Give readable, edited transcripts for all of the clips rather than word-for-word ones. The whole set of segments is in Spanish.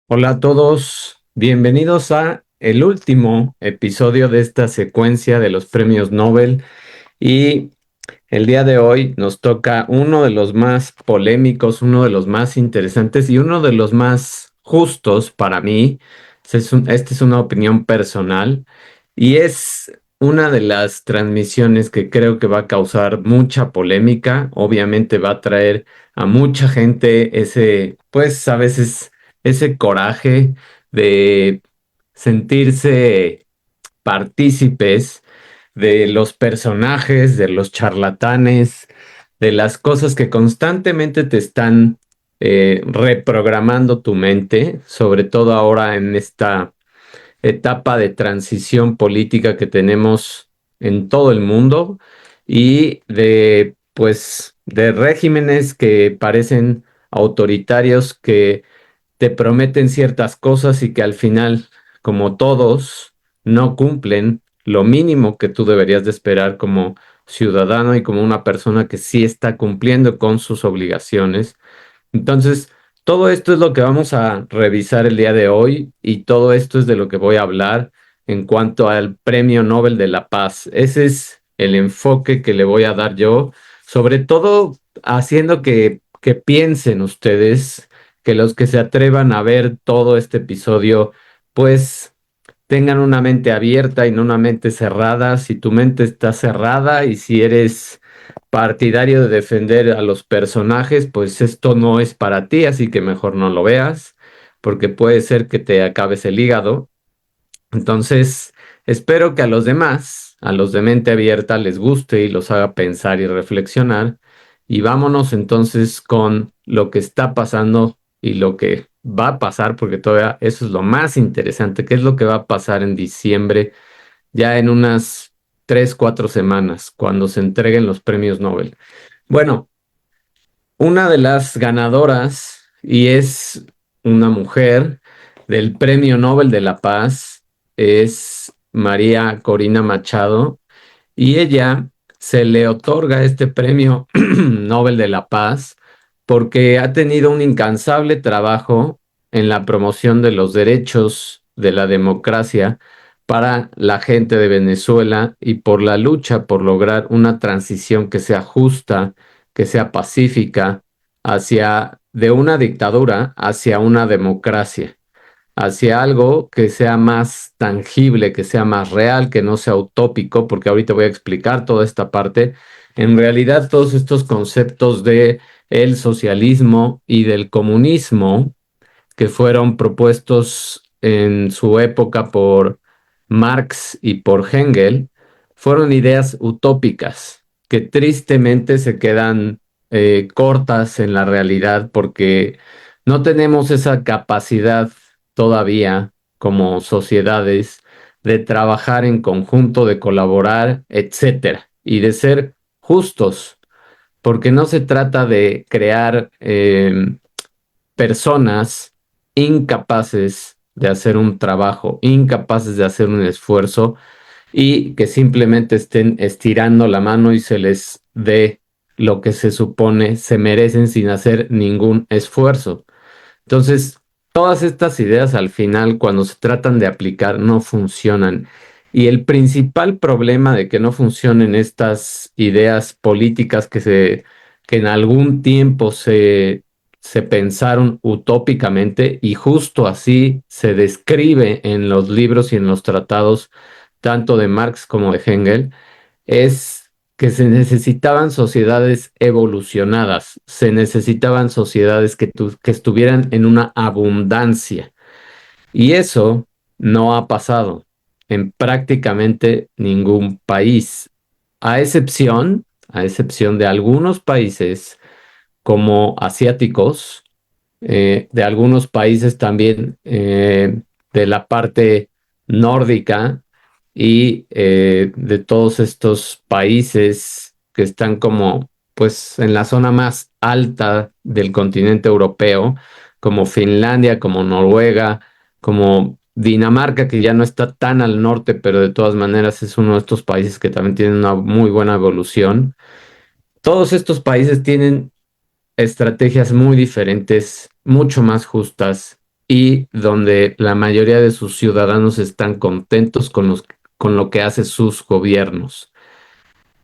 Hola a todos, bienvenidos a el último episodio de esta secuencia de los premios Nobel y el día de hoy nos toca uno de los más polémicos, uno de los más interesantes y uno de los más justos para mí. Esta es una opinión personal y es una de las transmisiones que creo que va a causar mucha polémica. Obviamente va a traer a mucha gente ese, pues a veces ese coraje de sentirse partícipes de los personajes, de los charlatanes, de las cosas que constantemente te están reprogramando tu mente, sobre todo ahora en esta etapa de transición política que tenemos en todo el mundo y de, pues, de regímenes que parecen autoritarios que te prometen ciertas cosas y que al final, como todos, no cumplen lo mínimo que tú deberías de esperar como ciudadano y como una persona que sí está cumpliendo con sus obligaciones. Entonces, todo esto es lo que vamos a revisar el día de hoy y todo esto es de lo que voy a hablar en cuanto al Premio Nobel de la Paz. Ese es el enfoque que le voy a dar yo, sobre todo haciendo que piensen ustedes, que los que se atrevan a ver todo este episodio, pues tengan una mente abierta y no una mente cerrada. Si tu mente está cerrada y si eres partidario de defender a los personajes, pues esto no es para ti, así que mejor no lo veas, porque puede ser que te acabes el hígado. Entonces, espero que a los demás, a los de mente abierta, les guste y los haga pensar y reflexionar. Y vámonos entonces con lo que está pasando y lo que va a pasar, porque todavía eso es lo más interesante, qué es lo que va a pasar en diciembre, ya en unas 3, 4 semanas, cuando se entreguen los premios Nobel. Bueno, una de las ganadoras, y es una mujer del Premio Nobel de la Paz, es María Corina Machado, y ella se le otorga este Premio Nobel de la Paz porque ha tenido un incansable trabajo en la promoción de los derechos de la democracia para la gente de Venezuela y por la lucha por lograr una transición que sea justa, que sea pacífica, hacia de una dictadura hacia una democracia, hacia algo que sea más tangible, que sea más real, que no sea utópico, porque ahorita voy a explicar toda esta parte. En realidad, todos estos conceptos de el socialismo y del comunismo que fueron propuestos en su época por Marx y por Hegel, fueron ideas utópicas que tristemente se quedan cortas en la realidad porque no tenemos esa capacidad todavía como sociedades de trabajar en conjunto, de colaborar, etcétera, y de ser justos, porque no se trata de crear personas incapaces de hacer un trabajo, incapaces de hacer un esfuerzo y que simplemente estén estirando la mano y se les dé lo que se supone se merecen sin hacer ningún esfuerzo. Entonces, todas estas ideas al final, cuando se tratan de aplicar, no funcionan. Y el principal problema de que no funcionen estas ideas políticas que en algún tiempo se pensaron utópicamente y justo así se describe en los libros y en los tratados, tanto de Marx como de Hegel, es que se necesitaban sociedades evolucionadas, se necesitaban sociedades que estuvieran en una abundancia. Y eso no ha pasado en prácticamente ningún país, a excepción de algunos países como asiáticos, de algunos países también de la parte nórdica y de todos estos países que están como pues en la zona más alta del continente europeo, como Finlandia, como Noruega, como Dinamarca, que ya no está tan al norte, pero de todas maneras es uno de estos países que también tienen una muy buena evolución. Todos estos países tienen estrategias muy diferentes, mucho más justas, y donde la mayoría de sus ciudadanos están contentos con lo que hace sus gobiernos.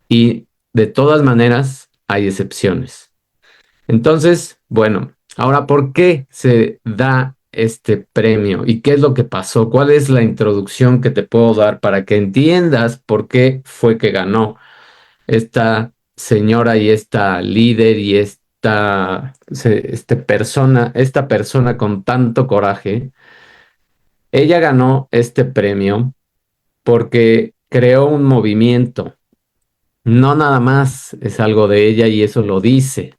Y de todas maneras, hay excepciones. Entonces, bueno, ahora, ¿por qué se da este premio? ¿Y qué es lo que pasó? ¿Cuál es la introducción que te puedo dar para que entiendas por qué fue que ganó esta señora y esta líder y esta persona con tanto coraje? Ella ganó este premio porque creó un movimiento. No nada más es algo de ella y eso lo dice.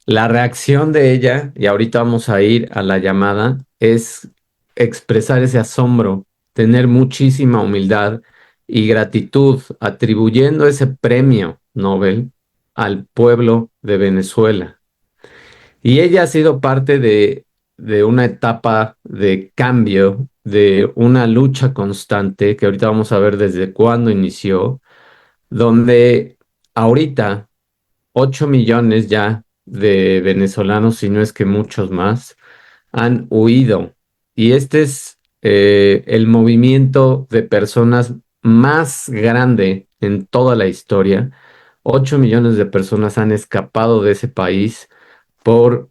La reacción de ella, y ahorita vamos a ir a la llamada, es expresar ese asombro, tener muchísima humildad y gratitud, atribuyendo ese premio Nobel al pueblo de Venezuela. Y ella ha sido parte de una etapa de cambio, de una lucha constante, que ahorita vamos a ver desde cuándo inició, donde ahorita 8 millones ya de venezolanos, si no es que muchos más, han huido. Y este es el movimiento de personas más grande en toda la historia. 8 millones de personas han escapado de ese país por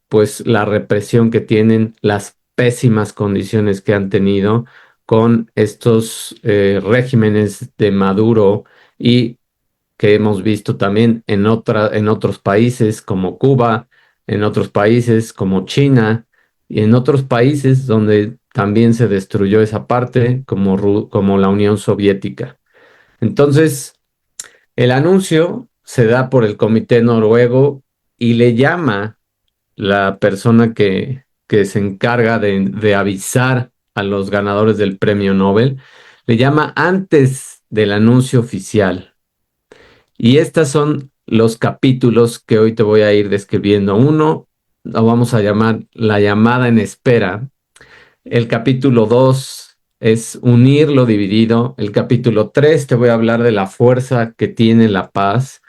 pues la represión que tienen, las pésimas condiciones que han tenido con estos regímenes de Maduro y que hemos visto también en otros países como Cuba, en otros países como China y en otros países donde también se destruyó esa parte como, como la Unión Soviética. Entonces, el anuncio se da por el Comité Noruego y le llama la persona que se encarga de avisar a los ganadores del premio Nobel, le llama antes del anuncio oficial. Y estos son los capítulos que hoy te voy a ir describiendo. Uno lo vamos a llamar la llamada en espera. El capítulo 2 es unir lo dividido. El capítulo 3 te voy a hablar de la fuerza que tiene la paz.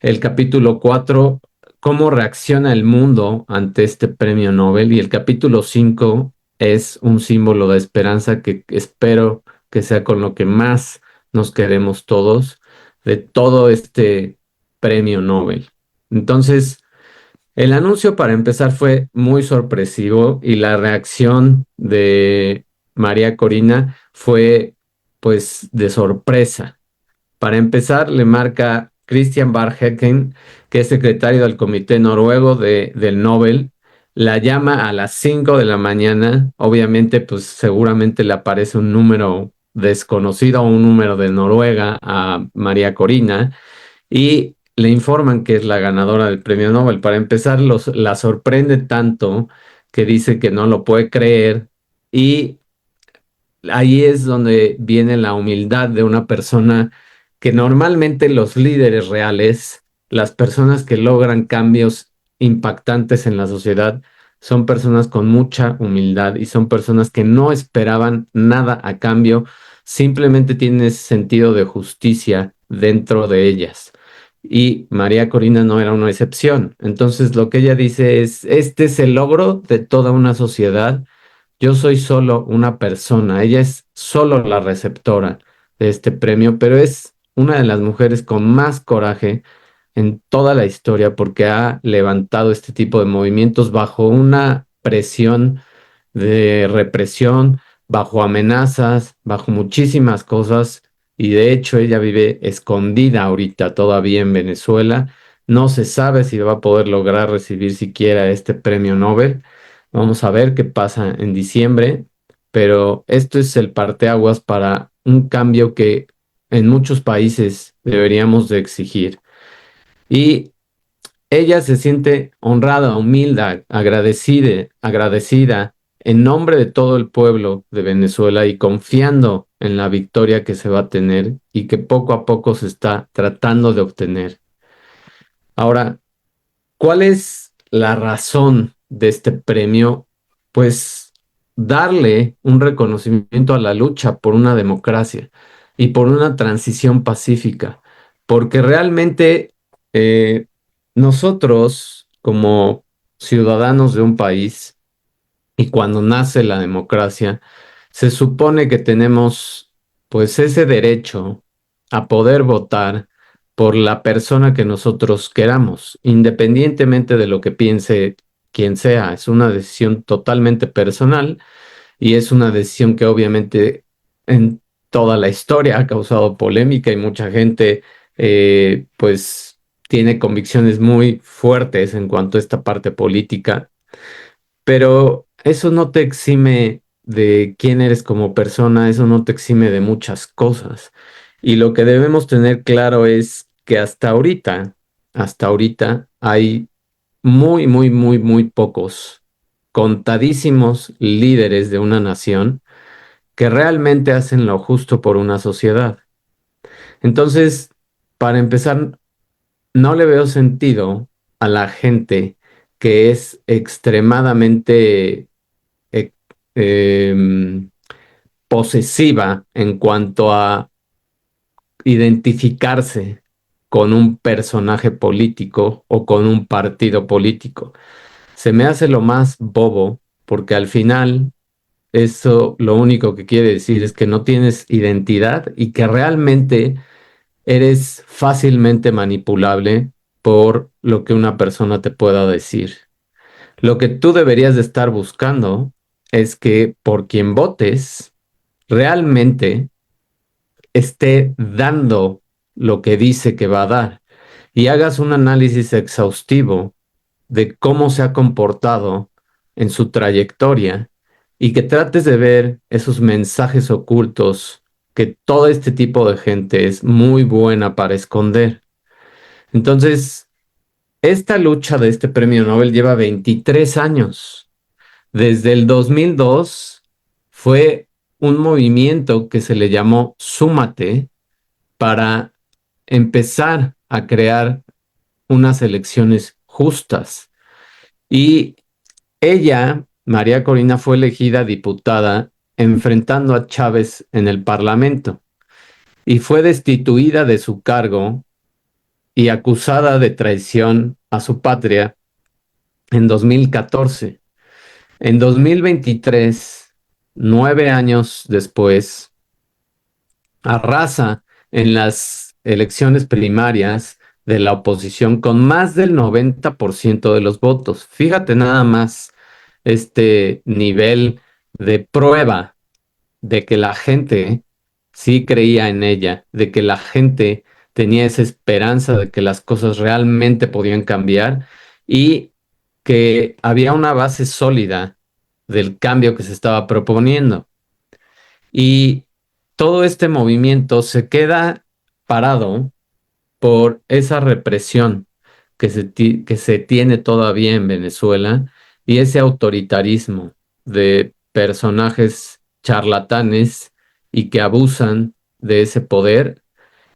El capítulo 4, cómo reacciona el mundo ante este premio Nobel. Y el capítulo 5 es un símbolo de esperanza que espero que sea con lo que más nos quedemos todos de todo este premio Nobel. Entonces, el anuncio para empezar fue muy sorpresivo y la reacción de María Corina fue pues de sorpresa. Para empezar, le marca Christian Barhecken, que es secretario del Comité Noruego del Nobel, la llama a las 5 de la mañana. Obviamente, pues seguramente le aparece un número desconocido o un número de Noruega a María Corina y le informan que es la ganadora del premio Nobel. Para empezar, la sorprende tanto que dice que no lo puede creer y ahí es donde viene la humildad de una persona que normalmente los líderes reales, las personas que logran cambios impactantes en la sociedad, son personas con mucha humildad y son personas que no esperaban nada a cambio, simplemente tienen ese sentido de justicia dentro de ellas. Y María Corina no era una excepción. Entonces lo que ella dice es, este es el logro de toda una sociedad, yo soy solo una persona, ella es solo la receptora de este premio, pero es una de las mujeres con más coraje en toda la historia porque ha levantado este tipo de movimientos bajo una presión de represión, bajo amenazas, bajo muchísimas cosas. Y de hecho ella vive escondida ahorita todavía en Venezuela. No se sabe si va a poder lograr recibir siquiera este premio Nobel. Vamos a ver qué pasa en diciembre, pero esto es el parteaguas para un cambio que en muchos países deberíamos de exigir. Y ella se siente honrada, humilde, agradecida en nombre de todo el pueblo de Venezuela y confiando en la victoria que se va a tener y que poco a poco se está tratando de obtener. Ahora, ¿cuál es la razón de este premio? Pues darle un reconocimiento a la lucha por una democracia y por una transición pacífica, porque realmente nosotros como ciudadanos de un país y cuando nace la democracia, se supone que tenemos pues ese derecho a poder votar por la persona que nosotros queramos, independientemente de lo que piense quien sea. Es una decisión totalmente personal y es una decisión que obviamente en toda la historia ha causado polémica y mucha gente pues tiene convicciones muy fuertes en cuanto a esta parte política, pero eso no te exime de quién eres como persona, eso no te exime de muchas cosas. Y lo que debemos tener claro es que hasta ahorita hay muy, muy, muy, muy pocos, contadísimos líderes de una nación que realmente hacen lo justo por una sociedad. Entonces, para empezar, no le veo sentido a la gente que es extremadamente eh, em, posesiva en cuanto a identificarse con un personaje político o con un partido político. Se me hace lo más bobo porque al final eso lo único que quiere decir es que no tienes identidad y que realmente eres fácilmente manipulable por lo que una persona te pueda decir. Lo que tú deberías de estar buscando es que por quien votes realmente esté dando lo que dice que va a dar y hagas un análisis exhaustivo de cómo se ha comportado en su trayectoria y que trates de ver esos mensajes ocultos que todo este tipo de gente es muy buena para esconder. Entonces, esta lucha de este premio Nobel lleva 23 años. Desde el 2002 fue un movimiento que se le llamó Súmate para empezar a crear unas elecciones justas. Y ella, María Corina, fue elegida diputada enfrentando a Chávez en el Parlamento y fue destituida de su cargo y acusada de traición a su patria en 2014. En 2023, 9 años después, arrasa en las elecciones primarias de la oposición con más del 90% de los votos. Fíjate nada más este nivel de prueba de que la gente sí creía en ella, de que la gente tenía esa esperanza de que las cosas realmente podían cambiar y que había una base sólida del cambio que se estaba proponiendo. Y todo este movimiento se queda parado por esa represión que se tiene todavía en Venezuela y ese autoritarismo de personajes charlatanes y que abusan de ese poder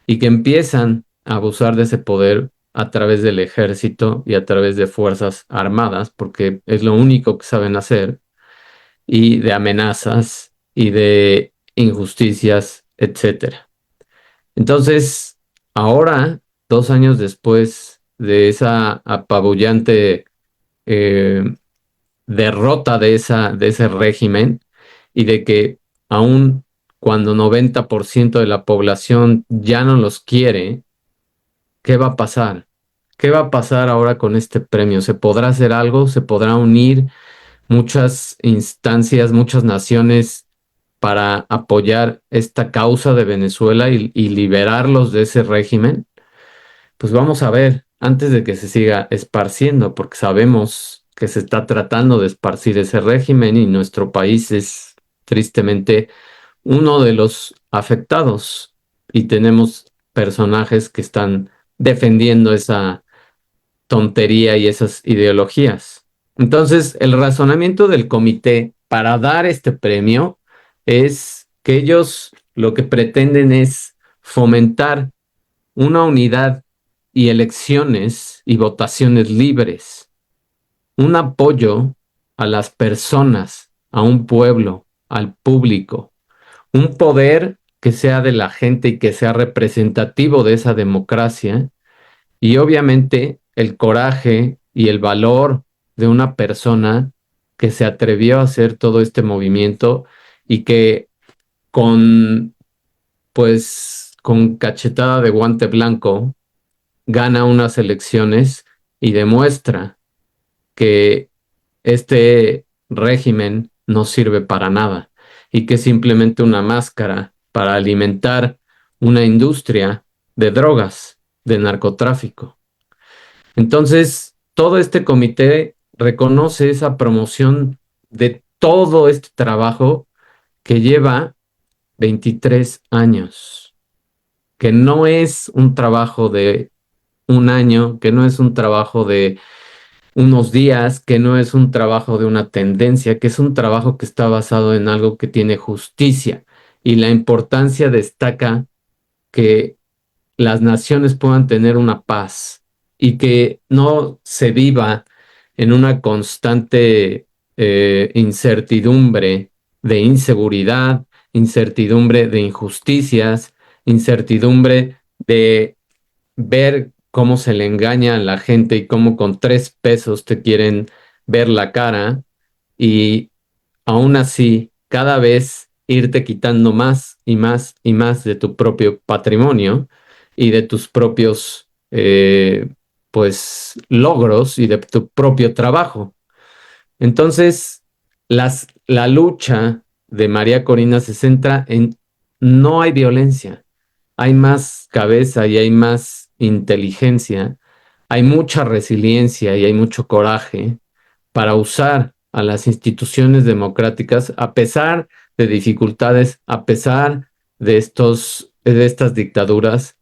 y que empiezan a abusar de ese poder a través del ejército y a través de fuerzas armadas, porque es lo único que saben hacer, y de amenazas y de injusticias, etcétera. Entonces, ahora, 2 años después de esa apabullante eh, derrota de ese régimen y de que aun cuando 90% de la población ya no los quiere, ¿qué va a pasar? ¿Qué va a pasar ahora con este premio? ¿Se podrá hacer algo? ¿Se podrá unir muchas instancias, muchas naciones para apoyar esta causa de Venezuela y liberarlos de ese régimen? Pues vamos a ver, antes de que se siga esparciendo, porque sabemos que se está tratando de esparcir ese régimen y nuestro país es tristemente uno de los afectados y tenemos personajes que están defendiendo esa tontería y esas ideologías. Entonces, el razonamiento del comité para dar este premio es que ellos lo que pretenden es fomentar una unidad y elecciones y votaciones libres, un apoyo a las personas, a un pueblo, al público, un poder que sea de la gente y que sea representativo de esa democracia y obviamente el coraje y el valor de una persona que se atrevió a hacer todo este movimiento y que con, con cachetada de guante blanco gana unas elecciones y demuestra que este régimen no sirve para nada y que es simplemente una máscara para alimentar una industria de drogas, de narcotráfico. Entonces, todo este comité reconoce esa promoción de todo este trabajo que lleva 23 años, que no es un trabajo de un año, que no es un trabajo de unos días, que no es un trabajo de una tendencia, que es un trabajo que está basado en algo que tiene justicia. Y la importancia destaca que las naciones puedan tener una paz y que no se viva en una constante incertidumbre de inseguridad, incertidumbre de injusticias, incertidumbre de ver cómo se le engaña a la gente y cómo con 3 pesos te quieren ver la cara y aún así cada vez irte quitando más y más y más de tu propio patrimonio y de tus propios logros y de tu propio trabajo. Entonces, la lucha de María Corina se centra en no hay violencia, hay más cabeza y hay más inteligencia, hay mucha resiliencia y hay mucho coraje para usar a las instituciones democráticas a pesar de dificultades, a pesar de estas dictaduras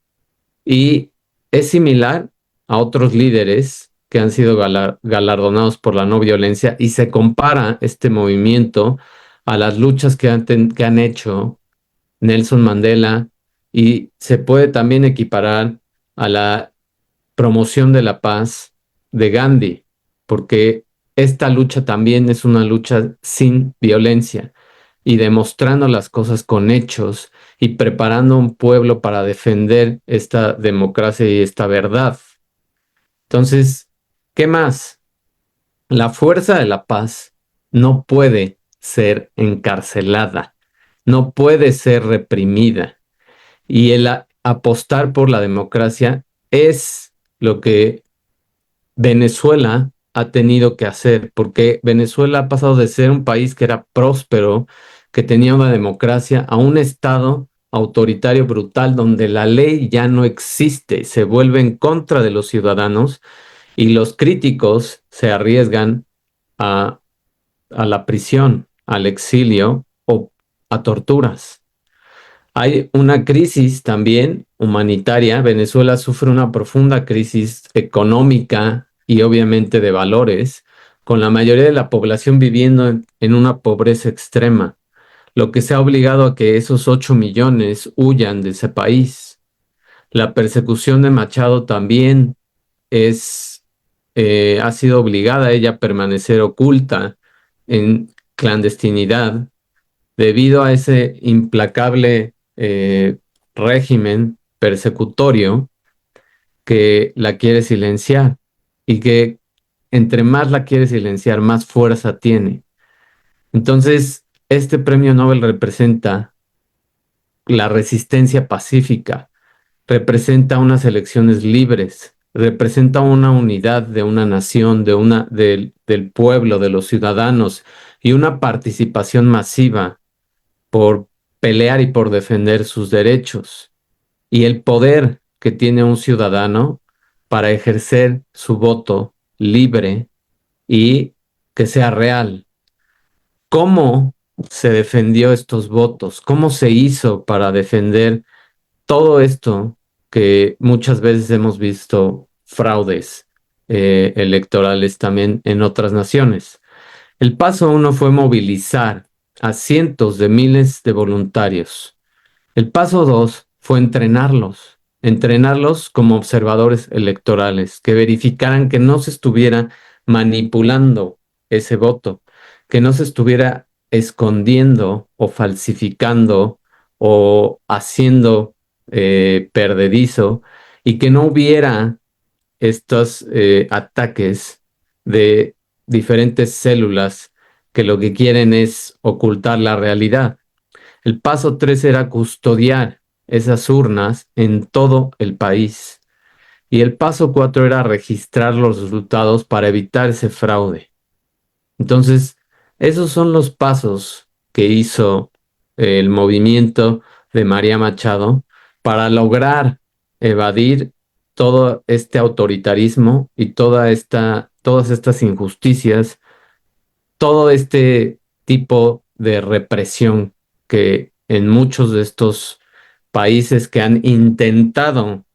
y es similar a otros líderes que han sido galardonados por la no violencia y se compara este movimiento a las luchas que han hecho Nelson Mandela y se puede también equiparar a la promoción de la paz de Gandhi, porque esta lucha también es una lucha sin violencia y demostrando las cosas con hechos y preparando un pueblo para defender esta democracia y esta verdad. Entonces, ¿qué más? La fuerza de la paz no puede ser encarcelada, no puede ser reprimida y apostar por la democracia es lo que Venezuela ha tenido que hacer, porque Venezuela ha pasado de ser un país que era próspero, que tenía una democracia, a un estado autoritario brutal donde la ley ya no existe, se vuelve en contra de los ciudadanos y los críticos se arriesgan a, a la prisión, al exilio o a torturas. Hay una crisis también humanitaria. Venezuela sufre una profunda crisis económica y obviamente de valores, con la mayoría de la población viviendo en una pobreza extrema, lo que se ha obligado a que esos 8 millones huyan de ese país. La persecución de Machado también es, ha sido obligada a ella a permanecer oculta en clandestinidad debido a ese implacable régimen persecutorio que la quiere silenciar y que entre más la quiere silenciar, más fuerza tiene. Entonces, este premio Nobel representa la resistencia pacífica, representa unas elecciones libres, representa una unidad de una nación, del pueblo, de los ciudadanos y una participación masiva por pelear y por defender sus derechos y el poder que tiene un ciudadano para ejercer su voto libre y que sea real. ¿Cómo se defendió estos votos? ¿Cómo se hizo para defender todo esto que muchas veces hemos visto fraudes electorales también en otras naciones? El paso uno fue movilizar a cientos de miles de voluntarios. El paso dos fue entrenarlos como observadores electorales, que verificaran que no se estuviera manipulando ese voto, que no se estuviera escondiendo o falsificando o haciendo perdedizo y que no hubiera estos ataques de diferentes células que lo que quieren es ocultar la realidad. El paso 3 era custodiar esas urnas en todo el país. Y el paso 4 era registrar los resultados para evitar ese fraude. Entonces, esos son los pasos que hizo el movimiento de María Machado para lograr evadir todo este autoritarismo y todas estas injusticias, todo este tipo de represión que en muchos de estos países que han intentado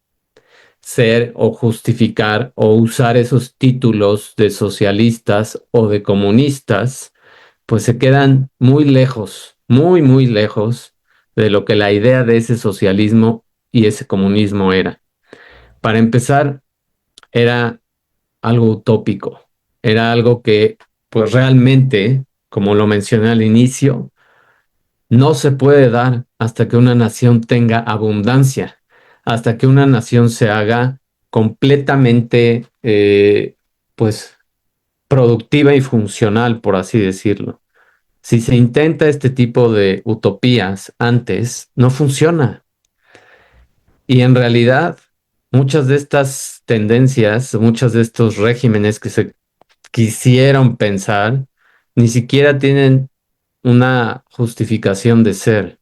ser o justificar o usar esos títulos de socialistas o de comunistas, pues se quedan muy lejos, muy, muy lejos de lo que la idea de ese socialismo y ese comunismo era. Para empezar, era algo utópico, era algo que, pues realmente, como lo mencioné al inicio, no se puede dar hasta que una nación tenga abundancia, hasta que una nación se haga completamente, pues, productiva y funcional, por así decirlo. Si se intenta este tipo de utopías antes, no funciona. Y en realidad, muchas de estas tendencias, muchos de estos regímenes que se quisieron pensar, ni siquiera tienen una justificación de ser,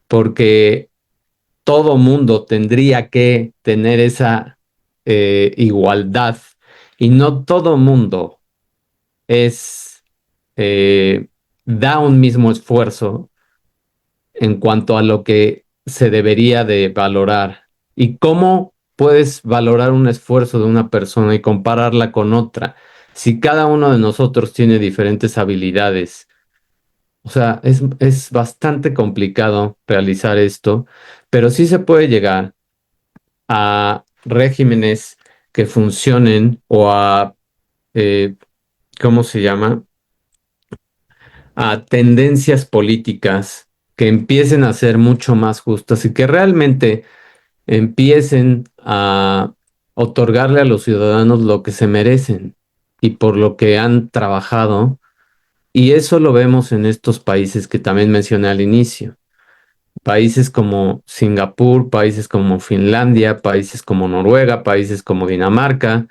porque todo mundo tendría que tener esa igualdad y no todo mundo es, eh, da un mismo esfuerzo en cuanto a lo que se debería de valorar. ¿Y cómo puedes valorar un esfuerzo de una persona y compararla con otra si cada uno de nosotros tiene diferentes habilidades? O sea, es bastante complicado realizar esto, pero sí se puede llegar a regímenes que funcionen o a, eh, ¿cómo se llama? A tendencias políticas que empiecen a ser mucho más justas y que realmente empiecen a otorgarle a los ciudadanos lo que se merecen y por lo que han trabajado. Y eso lo vemos en estos países que también mencioné al inicio. Países como Singapur, países como Finlandia, países como Noruega, países como Dinamarca,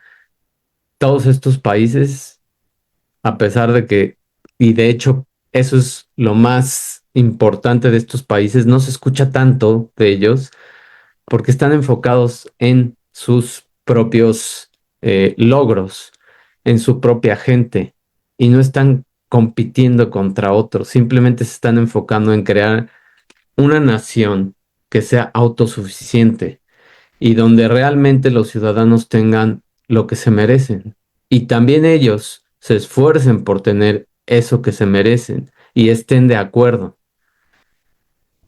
todos estos países, a pesar de que, y de hecho eso es lo más importante de estos países, no se escucha tanto de ellos porque están enfocados en sus propios logros, en su propia gente, y no están compitiendo contra otros, simplemente se están enfocando en crear una nación que sea autosuficiente y donde realmente los ciudadanos tengan lo que se merecen. Y también ellos se esfuercen por tener eso que se merecen y estén de acuerdo.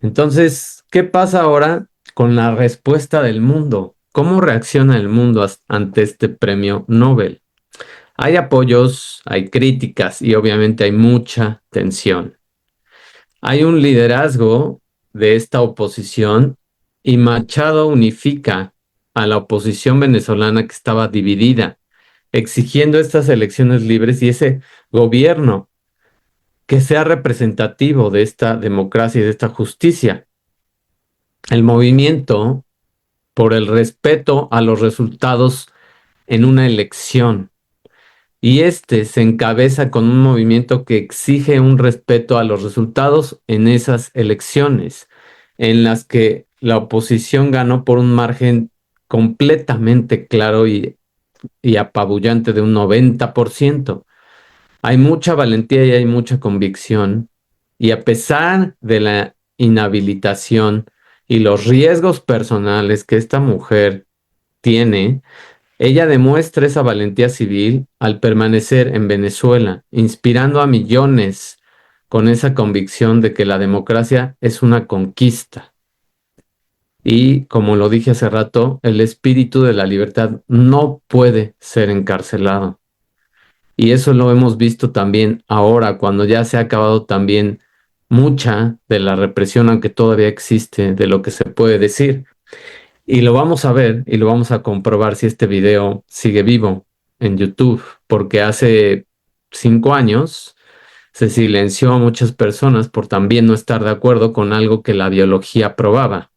Entonces, ¿qué pasa ahora con la respuesta del mundo? ¿Cómo reacciona el mundo ante este premio Nobel? Hay apoyos, hay críticas y obviamente hay mucha tensión. Hay un liderazgo de esta oposición y Machado unifica a la oposición venezolana que estaba dividida, exigiendo estas elecciones libres y ese gobierno que sea representativo de esta democracia y de esta justicia. El movimiento por el respeto a los resultados en una elección. Y este se encabeza con un movimiento que exige un respeto a los resultados en esas elecciones, en las que la oposición ganó por un margen completamente claro y apabullante de un 90%. Hay mucha valentía y hay mucha convicción, y a pesar de la inhabilitación y los riesgos personales que esta mujer tiene, ella demuestra esa valentía civil al permanecer en Venezuela, inspirando a millones con esa convicción de que la democracia es una conquista. Y como lo dije hace rato, el espíritu de la libertad no puede ser encarcelado. Y eso lo hemos visto también ahora, cuando ya se ha acabado también mucha de la represión, aunque todavía existe, de lo que se puede decir. Y lo vamos a ver y lo vamos a comprobar si este video sigue vivo en YouTube, porque hace 5 años se silenció a muchas personas por también no estar de acuerdo con algo que la biología probaba.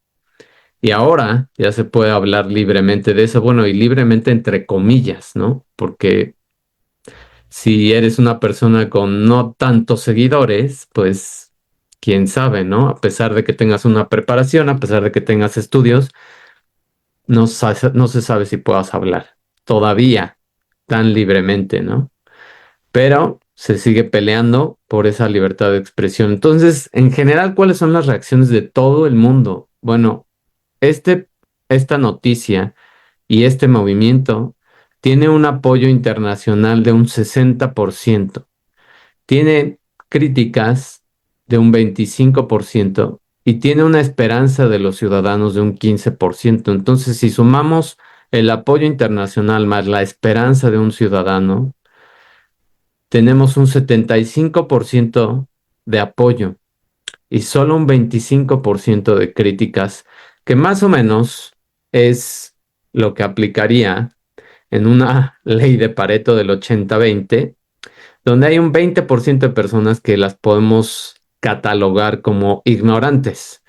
Y ahora ya se puede hablar libremente de eso, bueno, y libremente entre comillas, ¿no? Porque si eres una persona con no tantos seguidores, pues quién sabe, ¿no? A pesar de que tengas una preparación, a pesar de que tengas estudios, no se sabe si puedas hablar todavía tan libremente, ¿no? Pero se sigue peleando por esa libertad de expresión. Entonces, en general, ¿cuáles son las reacciones de todo el mundo? Bueno, este, esta noticia y este movimiento tiene un apoyo internacional de un 60%, tiene críticas de un 25% y tiene una esperanza de los ciudadanos de un 15%. Entonces, si sumamos el apoyo internacional más la esperanza de un ciudadano, tenemos un 75% de apoyo y solo un 25% de críticas, que más o menos es lo que aplicaría en una ley de Pareto del 80-20, donde hay un 20% de personas que las podemos catalogar como ignorantes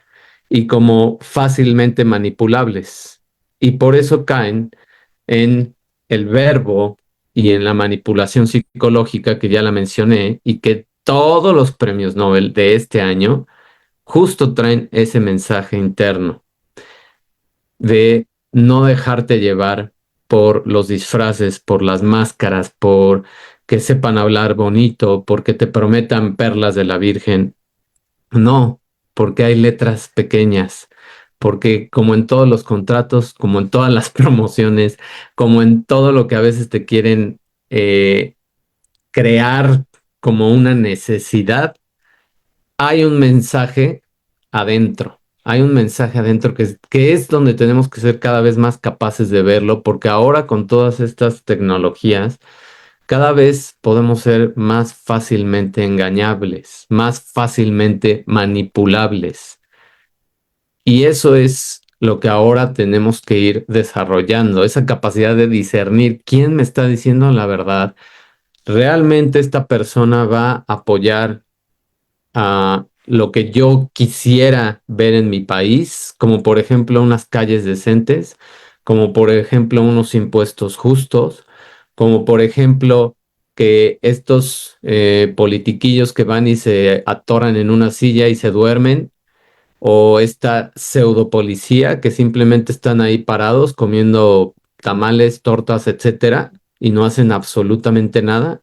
y como fácilmente manipulables. Y por eso caen en el verbo y en la manipulación psicológica que ya la mencioné y que todos los premios Nobel de este año justo traen ese mensaje interno de no dejarte llevar por los disfraces, por las máscaras, por que sepan hablar bonito, porque te prometan perlas de la Virgen. No, porque hay letras pequeñas, porque como en todos los contratos, como en todas las promociones, como en todo lo que a veces te quieren eh, crear como una necesidad, hay un mensaje adentro. Hay un mensaje adentro que es donde tenemos que ser cada vez más capaces de verlo, porque ahora con todas estas tecnologías, cada vez podemos ser más fácilmente engañables, más fácilmente manipulables. Y eso es lo que ahora tenemos que ir desarrollando, esa capacidad de discernir quién me está diciendo la verdad. ¿Realmente esta persona va a apoyar a lo que yo quisiera ver en mi país, como por ejemplo unas calles decentes, como por ejemplo unos impuestos justos, como por ejemplo que estos politiquillos que van y se atoran en una silla y se duermen, o esta pseudo policía que simplemente están ahí parados comiendo tamales, tortas, etcétera, y no hacen absolutamente nada?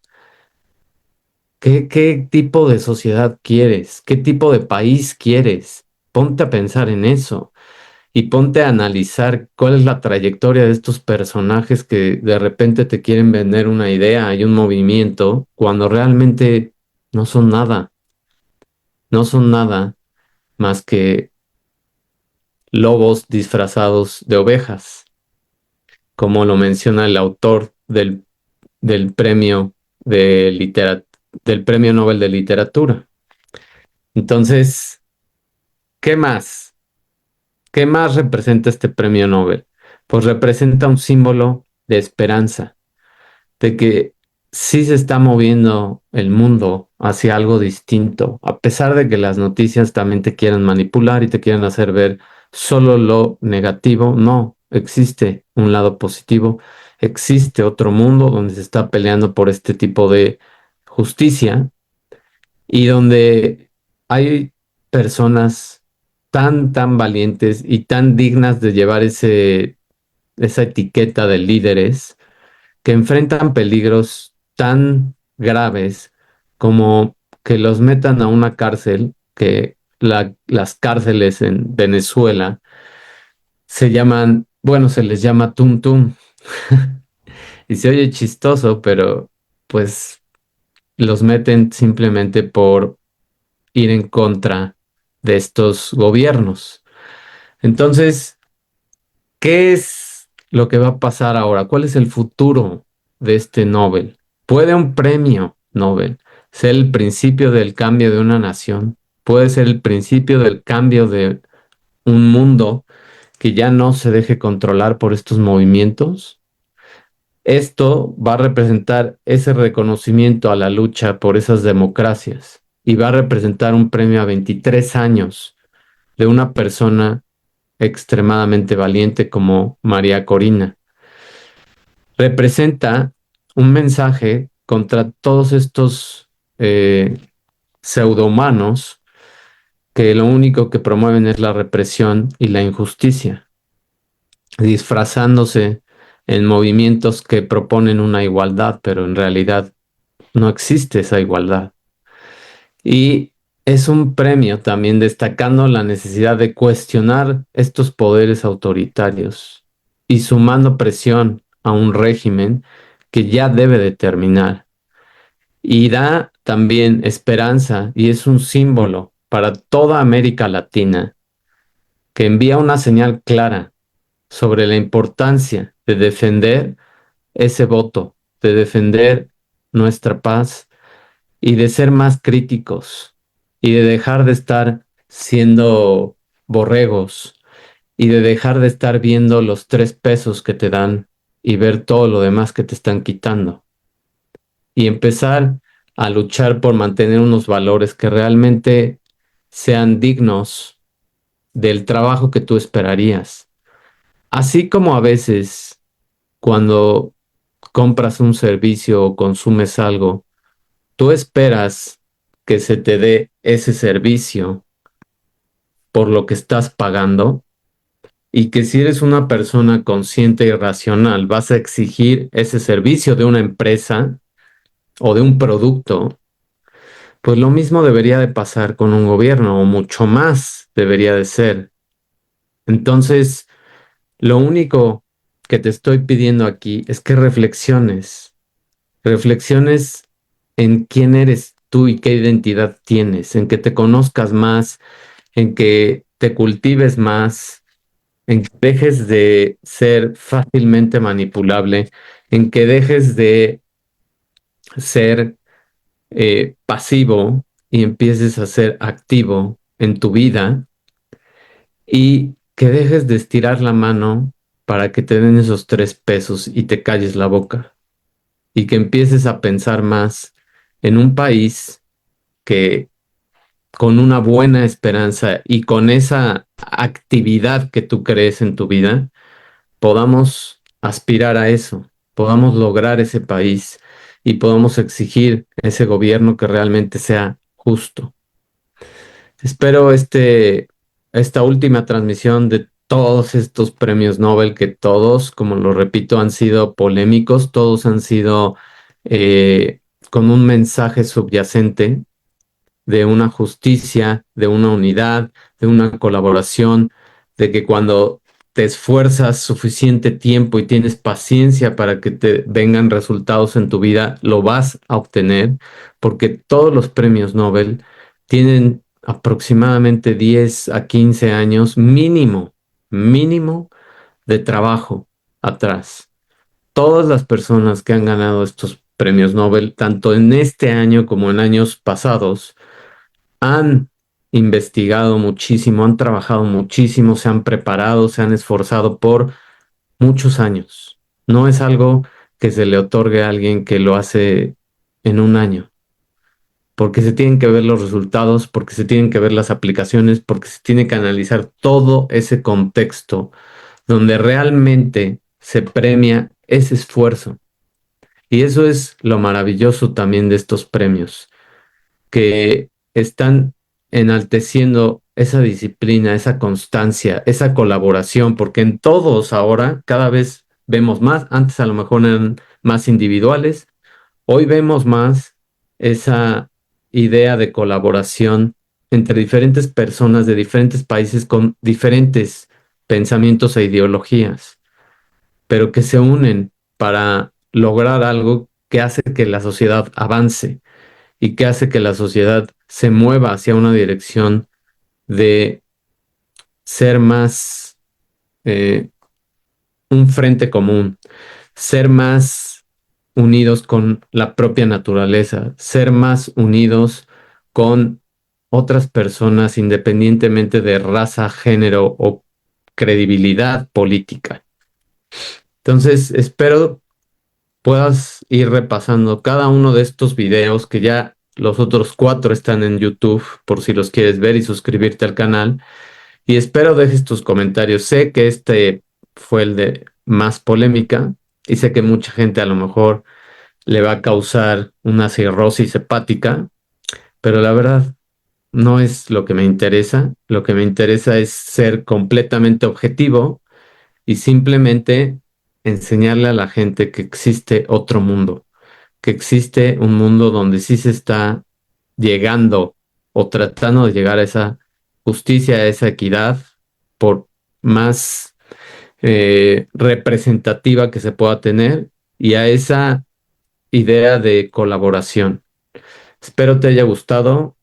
¿Qué tipo de sociedad quieres? ¿Qué tipo de país quieres? Ponte a pensar en eso y ponte a analizar cuál es la trayectoria de estos personajes que de repente te quieren vender una idea y un movimiento cuando realmente no son nada, no son nada más que lobos disfrazados de ovejas, como lo menciona el autor del premio del Premio Nobel de Literatura. Entonces, ¿qué más? ¿Qué más representa este premio Nobel? Pues representa un símbolo de esperanza, de que sí se está moviendo el mundo hacia algo distinto, a pesar de que las noticias también te quieran manipular y te quieran hacer ver solo lo negativo. No, existe un lado positivo, existe otro mundo donde se está peleando por este tipo de justicia y donde hay personas tan valientes y tan dignas de llevar esa etiqueta de líderes que enfrentan peligros tan graves como que los metan a una cárcel, que las cárceles en Venezuela se llaman, bueno, se les llama Tum Tum. Y se oye chistoso, pero pues los meten simplemente por ir en contra de estos gobiernos. Entonces, ¿qué es lo que va a pasar ahora? ¿Cuál es el futuro de este Nobel? ¿Puede un premio Nobel ser el principio del cambio de una nación? ¿Puede ser el principio del cambio de un mundo que ya no se deje controlar por estos movimientos? Esto va a representar ese reconocimiento a la lucha por esas democracias y va a representar un premio a 23 años de una persona extremadamente valiente como María Corina. Representa un mensaje contra todos estos pseudohumanos que lo único que promueven es la represión y la injusticia, disfrazándose en movimientos que proponen una igualdad, pero en realidad no existe esa igualdad. Y es un premio también destacando la necesidad de cuestionar estos poderes autoritarios y sumando presión a un régimen que ya debe de terminar. Y da también esperanza y es un símbolo para toda América Latina que envía una señal clara sobre la importancia de defender ese voto, de defender nuestra paz y de ser más críticos y de dejar de estar siendo borregos y de dejar de estar viendo los 3 pesos que te dan y ver todo lo demás que te están quitando y empezar a luchar por mantener unos valores que realmente sean dignos del trabajo que tú esperarías. Así como a veces cuando compras un servicio o consumes algo, tú esperas que se te dé ese servicio por lo que estás pagando y que si eres una persona consciente y racional, vas a exigir ese servicio de una empresa o de un producto, pues lo mismo debería de pasar con un gobierno o mucho más debería de ser. Entonces, lo único que te estoy pidiendo aquí es que reflexiones en quién eres tú y qué identidad tienes, en que te conozcas más, en que te cultives más, en que dejes de ser fácilmente manipulable, en que dejes de ser pasivo y empieces a ser activo en tu vida y que dejes de estirar la mano para que te den esos 3 pesos y te calles la boca y que empieces a pensar más en un país que con una buena esperanza y con esa actividad que tú crees en tu vida, podamos aspirar a eso, podamos lograr ese país y podamos exigir ese gobierno que realmente sea justo. Espero esta última transmisión de todos estos premios Nobel, que todos, como lo repito, han sido polémicos, todos han sido con un mensaje subyacente de una justicia, de una unidad, de una colaboración, de que cuando te esfuerzas suficiente tiempo y tienes paciencia para que te vengan resultados en tu vida, lo vas a obtener, porque todos los premios Nobel tienen aproximadamente 10 a 15 años mínimo de trabajo atrás. Todas las personas que han ganado estos premios Nobel, tanto en este año como en años pasados, han investigado muchísimo, han trabajado muchísimo, se han preparado, se han esforzado por muchos años. No es algo que se le otorgue a alguien que lo hace en un año, porque se tienen que ver los resultados, porque se tienen que ver las aplicaciones, porque se tiene que analizar todo ese contexto donde realmente se premia ese esfuerzo. Y eso es lo maravilloso también de estos premios que están enalteciendo esa disciplina, esa constancia, esa colaboración, porque en todos ahora cada vez vemos más, antes a lo mejor eran más individuales, hoy vemos más esa idea de colaboración entre diferentes personas de diferentes países con diferentes pensamientos e ideologías, pero que se unen para lograr algo que hace que la sociedad avance y que hace que la sociedad se mueva hacia una dirección de ser más eh, un frente común, ser más unidos con la propia naturaleza, ser más unidos con otras personas independientemente de raza, género o credibilidad política. Entonces, espero puedas ir repasando cada uno de estos videos, que ya los otros 4 están en YouTube por si los quieres ver, y suscribirte al canal. Y espero dejes tus comentarios. Sé que este fue el de más polémica y sé que mucha gente a lo mejor le va a causar una cirrosis hepática, pero la verdad no es lo que me interesa. Lo que me interesa es ser completamente objetivo y simplemente enseñarle a la gente que existe otro mundo, que existe un mundo donde sí se está llegando o tratando de llegar a esa justicia, a esa equidad, por más representativa que se pueda tener, y a esa idea de colaboración. Espero te haya gustado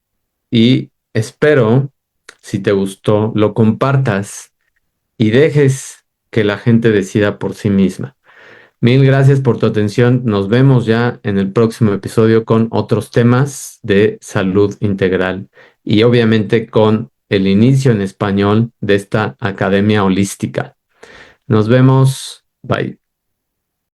y espero, si te gustó, lo compartas y dejes que la gente decida por sí misma. Mil gracias por tu atención. Nos vemos ya en el próximo episodio con otros temas de salud integral y obviamente con el inicio en español de esta academia holística. Nos vemos. Bye.